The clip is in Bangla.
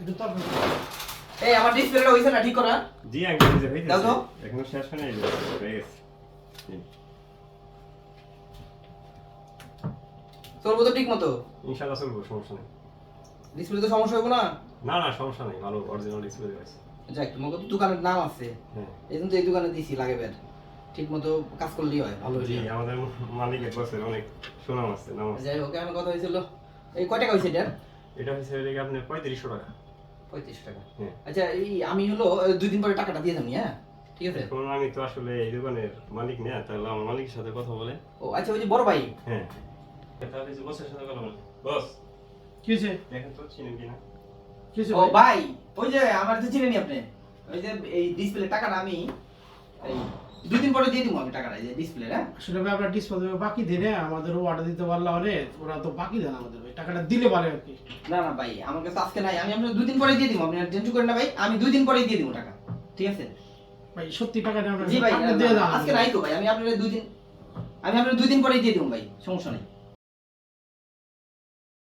একটু তারপর এই আমার ডিসপ্লেটা হইছে না ঠিক করা? জি আঙ্কেল এই যে হইতেছে দাও তো। এখনো শেষ হয় নাই হয়ে গেছে জি। চলবো তো ঠিক মতো? ইনশাআল্লাহ চলবো সমস্যা নেই ডিসপ্লে তো সমস্যা হবে না? না না সমস্যা নেই ভালো অরিজিনাল ডিসপ্লে আছে যাক তোমাকে তো দোকানের নাম আছে, হ্যাঁ এই জন্য তো এই দোকানে দিছি লাগে বের ঠিক মতো কাজ করলেই হয়, ভালো জি হইলে। আমাদের মালিকের বসের অনেক সুনাম আছে নাম আছে যাই হোক এখন কথা হয়েছিল এই কয় টাকা হয়েছে এটার? এটা হচ্ছে এদিকে আপনার 3500 টাকা 35 টাকা। হ্যাঁ আচ্ছা এই আমি হলো 2 দিন পরে টাকাটা দিয়ে যাবো, হ্যাঁ ঠিক আছে? এখন আমি তো আসলে এই দোকানের মালিক না তাহলে আমার মালিকের সাথে কথা বলে ও আচ্ছা ওই যে বড় ভাই, হ্যাঁ তাহলে যে বসের সাথে কথা বলে বস কি হয়েছে? দেখেন তো চিনেন কিনা কি হয়েছে ও ভাই ওই যে আমার তো চিনেনি আপনি, ওই যে এই ডিসপ্লে টাকাটা আমি এই 2 দিন পরে দিয়ে দিব আমি টাকাটা, এই যে ডিসপ্লে, হ্যাঁ আসলে ভাই আমরা ডিসপ্লে বাকি দিই না, আমাদের অর্ডার দিতে পারলে হলে ওরা তো বাকি দেন আমাদের ভাই, টাকাটা দিলে পারে আর কি। না না ভাই আমার কাছে আজকে নাই, আমি আপনাকে 2 দিন পরে দিয়ে দিব, আপনি টেনশন করেন না ভাই, আমি 2 দিন পরে দিয়ে দিব টাকা, ঠিক আছে? ভাই সত্যি টাকাটা আমরা জি ভাই টাকা দিয়ে দাও আজকে নাই তো ভাই, আমি আপনাকে 2 দিন পরে দিয়ে দিব ভাই, সমস্যা নেই।